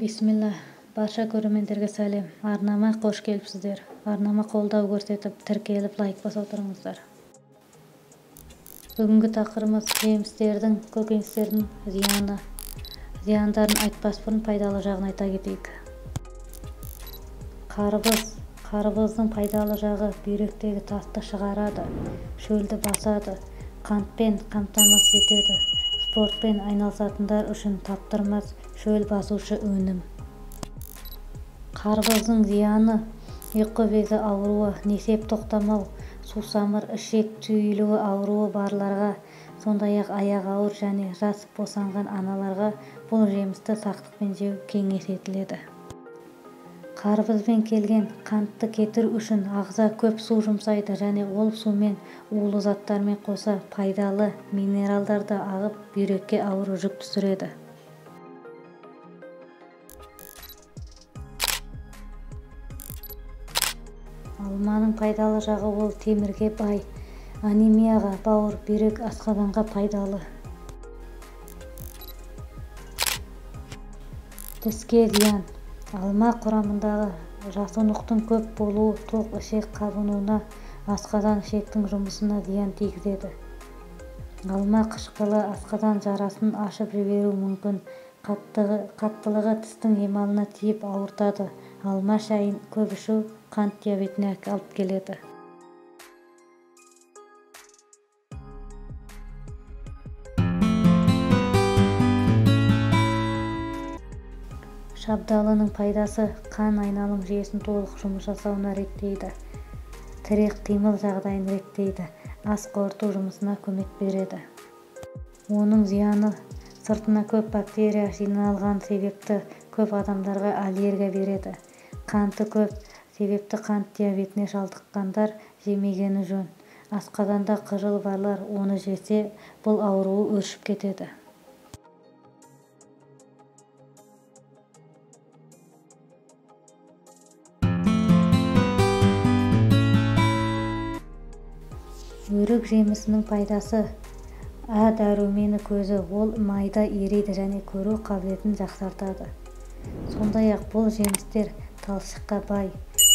Бисмилла. Барша көрермендерге сәлем. Арнама қош келіпсіздер. Арнама қолдау көрсетіп, тіркеліп, лайк басып отырыңыздар. Бүгінгі тақырыбымыз жемістердің, көкөністердің зияны. Зияндарын айтпас бұрын пайдалы жағын айта кетейік. Қарбыздың пайдалы жағы бүйректегі тасты шығарады, шөлді басады, қантпен қамтамасыз етеді. Спортпен айналысатындар үшін таптырмас шөл басушы өнім. Қарбыздың зияны: ұйқы безі ауруы, несеп тоқтамау, сусамыр, ішек түйілуі ауруы барларға, сондай-ақ аяқ ауыр және жас босанған аналарға бұл жемісті сақтықпен жеу кеңес етіледі. Қарбызбен келген қантты кетіру үшін ағза көп су жұмсайды және ол сумен улы заттармен қоса пайдалы минералдарды ағып бүйрекке ауыр жүк түсіреді. Алманың пайдалы жағы: ол темірге бай, анемияға, бауыр, бүйрек, асқазанға пайдалы. Тіске зиян: алма құрамындағы жасұнықтың көп болуы тоқ ішек қабынуына, асқазан ішектің жұмысына зиян тигізеді. Алма қышқылы асқазан жарасын ашып жіберуі мүмкін, қаттылығы тістің емалына тиіп ауыртады. Алма шайын көп ішу қант диабетіне алып келеді. Шабдалының пайдасы: қан айналым жүйесін толық жұмыс жасауына реттейді, тірек қимыл жағдайын реттейді, ас қорыту жұмысына көмек береді. Оның зияны: сыртына көп бактерия жиналған себепті көп адамдарға аллергия береді. Қанты көп себепті қант диабетіне шалдыққандар жемегені жөн. Асқазанда қыжыл барлар оны жесе, бұл ауруы өршіп кетеді. Өрік жемісінің пайдасы: А дәрумені көзі, ол майда ериді және көру қабілетін жақсартады. Сондай-ақ бұл жемістер талшыққа бай.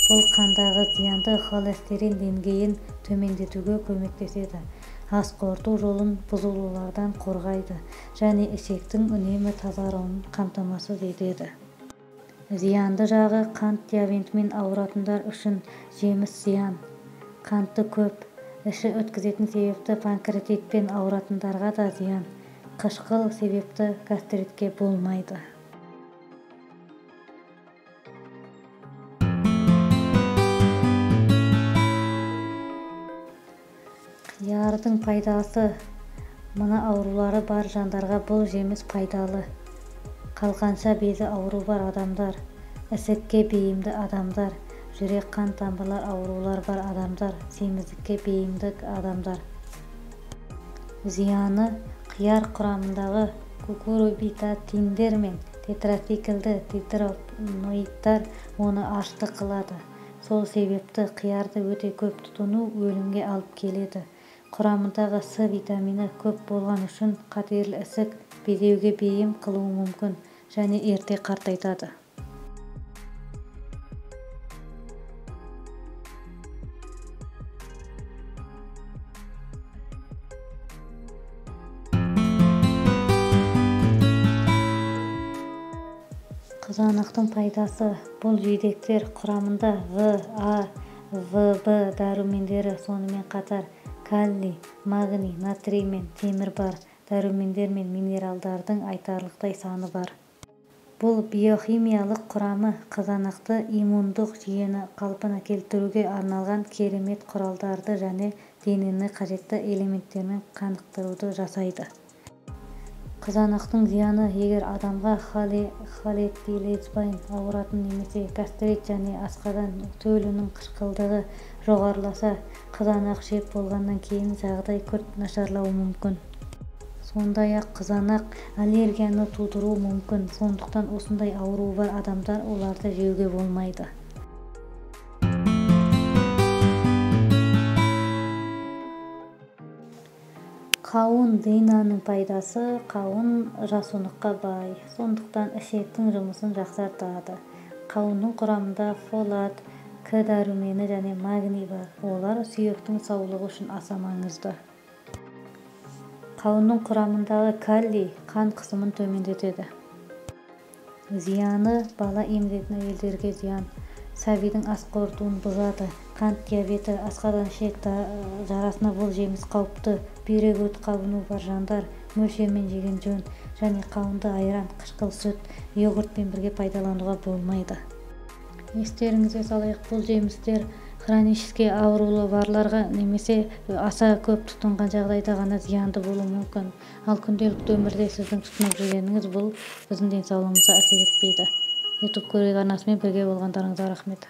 Бұл қандағы зиянды холестерин деңгейін төмендетуге көмектеседі. Ас қорыту жолын бұзылулардан қорғайды және ішектің үнемі тазаруын қамтамасыз етеді. Зиянды жағы: қант диабетімен ауыратындар үшін жеміс зиян. Қанты көп, іші өткізетін себепті панкреатитпен ауыратындарға да зиян. Қышқыл себепті гастритке болмайды. Қиярдың пайдасы: мына аурулары бар жандарға бұл жеміс пайдалы. Қалқанша безі ауру бар адамдар, ісікке бейімді адамдар, жүрек қан тамырлар аурулар бар адамдар, семіздікке бейімді адамдар. Зияны: қияр құрамындағы кукурбитатиндер мен тетрациклді тетраноидтар оны ашты қылады. Сол себепті қиярды өте көп тұтыну өлімге алып келеді. Құрамындағы С витамині көп болған үшін қатерлі ісік безеуге бейім қылуы мүмкін және ерте қартайтады. Қызанақтың пайдасы: бұл жидектер құрамында В, А, В, В дәрумендері, сонымен қатар калий, магний, натрий мен темір бар. Дәрумендер мен минералдардың айтарлықтай саны бар. Бұл биохимиялық құрамы қызанақты иммундық жүйені қалпына келтіруге арналған керемет құралдарды және денені қажетті элементтермен қанықтыруды жасайды. Қызанақтың зияны: егер адамға холетилезбайн ауыратын немесе гастрит және асқазан төлінің қышқылдығы жоғарыласа, қызанақ жеп болғаннан кейін жағдай күрт нашарлауы мүмкін. Сондай-ақ қызанақ аллергияны тудыруы мүмкін, сондықтан осындай ауруы бар адамдар оларды жеуге болмайды. Кауын дейнаның пайдасы: кауын жасуунукка бай, сондуктан ишектин жумушун жаксартады. Кауындын курамында фолат, К дарумени жана магний бар. Олар сүйөктүн саулыгы үчүн аса маңыздуу. Кауындын курамындагы калий кан кысымын төмөндөтөт. Зыяны: бала эмдейтин әйелдерге зыян, сабийдин ас корутуун бузат, кант диабети, аскардан ишек жарасына бул жемис кауптуу, бүйрөк өт кабынуу бар жандар мөлшөр менен жеген жөн, және кауынды айран, кышкыл сүт, йогурт менен бирге пайдаланууга болмойт. Эстериңизге салайык, бул жемистер хронический оорулуу барларга немесе аса көп тутунган жагдайда гана зыяндуу болуу мүмкүн. Ал күндөлүктүү өмүрдө сиздин тутунуп жүргениңиз бул биздин ден соолугубузга асер этпейт. YouTube көрүү арнасы менен бирге болгондарыңызга рахмет.